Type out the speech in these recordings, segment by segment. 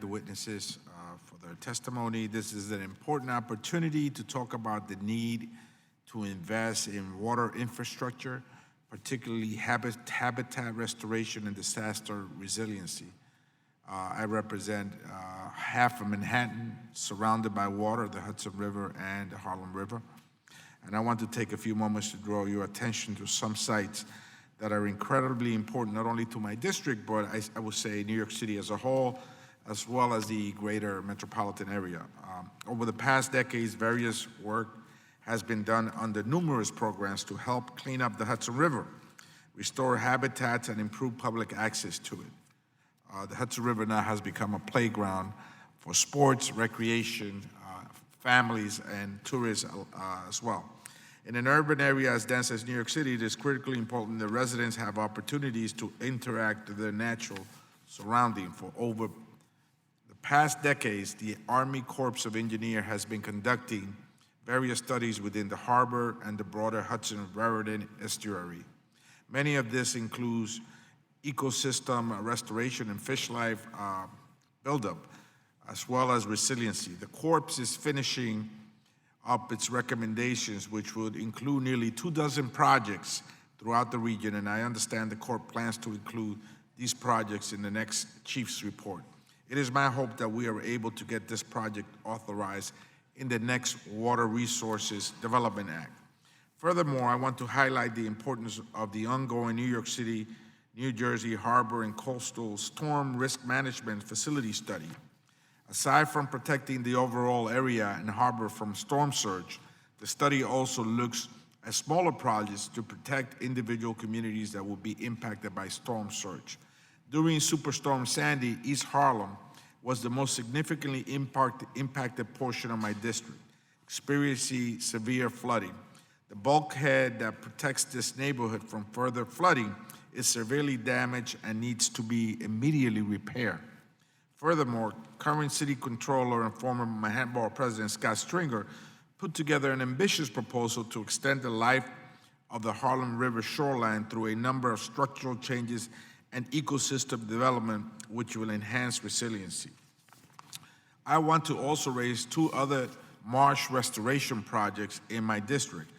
the witnesses for their testimony. This is an important opportunity to talk about the need to invest in water infrastructure, particularly habitat restoration and disaster resiliency. I represent half of Manhattan, surrounded by water, the Hudson River and the Harlem River. And I want to take a few moments to draw your attention to some sites that are incredibly important, not only to my district, but I would say New York City as a whole, as well as the greater metropolitan area. Over the past decades, various work has been done under numerous programs to help clean up the Hudson River, restore habitats, and improve public access to it. The Hudson River now has become a playground for sports, recreation, families, and tourists as well. In an urban area as dense as New York City, it is critically important that residents have opportunities to interact with their natural surrounding. For over the past decades, the Army Corps of Engineers has been conducting various studies within the harbor and the broader Hudson River estuary. Many of this includes ecosystem restoration and fish life buildup, as well as resiliency. The Corps is finishing up its recommendations, which would include nearly 24 projects throughout the region, and I understand the Corps plans to include these projects in the next Chief's report. It is my hope that we are able to get this project authorized in the next Water Resources Development Act. Furthermore, I want to highlight the importance of the ongoing New York City, New Jersey Harbor and Coastal Storm Risk Management Facility Study. Aside from protecting the overall area and harbor from storm surge, the study also looks at smaller projects to protect individual communities that will be impacted by storm surge. During Superstorm Sandy, East Harlem was the most significantly impacted portion of my district, experiencing severe flooding. The bulkhead that protects this neighborhood from further flooding is severely damaged and needs to be immediately repaired. Furthermore, current city controller and former Manhattan Borough President Scott Stringer put together an ambitious proposal to extend the life of the Harlem River shoreline through a number of structural changes and ecosystem development, which will enhance resiliency. I want to also raise two other marsh restoration projects in my district,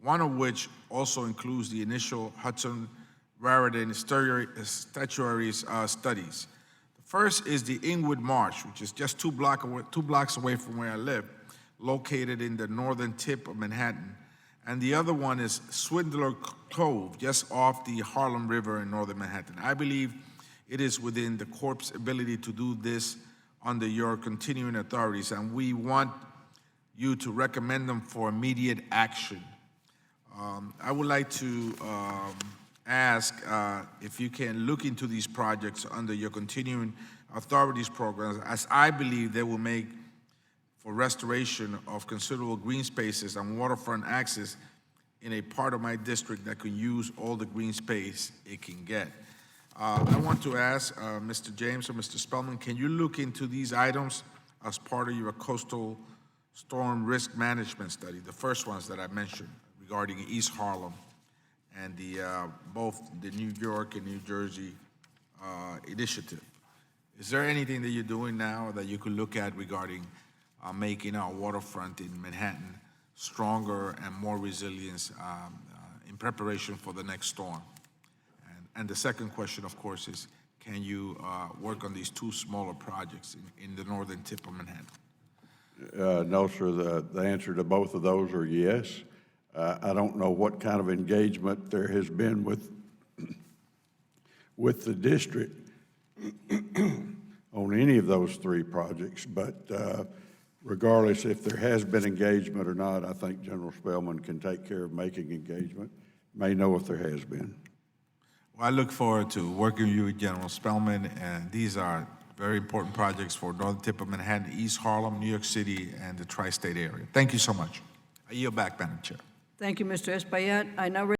one of which also includes the initial Hudson WRDA estuaries studies. First is the Inwood Marsh, which is just two blocks away from where I live, located in the northern tip of Manhattan. And the other one is Swindler Cove, just off the Harlem River in northern Manhattan. I believe it is within the Corps' ability to do this under your continuing authorities, and we want you to recommend them for immediate action. I would like to ask if you can look into these projects under your continuing authorities programs, as I believe they will make for restoration of considerable green spaces and waterfront access in a part of my district that can use all the green space it can get. I want to ask Mr. James or Mr. Spellman, can you look into these items as part of your coastal storm risk management study, the first ones that I mentioned regarding East Harlem and both the New York and New Jersey initiative? Is there anything that you're doing now that you could look at regarding making our waterfront in Manhattan stronger and more resilient in preparation for the next storm? And the second question, of course, is can you work on these two smaller projects in the northern tip of Manhattan? No, sir. The answer to both of those are yes. I don't know what kind of engagement there has been with the district on any of those three projects, but regardless if there has been engagement or not, I think General Spellman can take care of making engagement. May know if there has been. Well, I look forward to working with you, General Spellman, and these are very important projects for northern tip of Manhattan, East Harlem, New York City, and the tri-state area. Thank you so much. I yield back, Madam Chair. Thank you, Mr. Espaillat. I now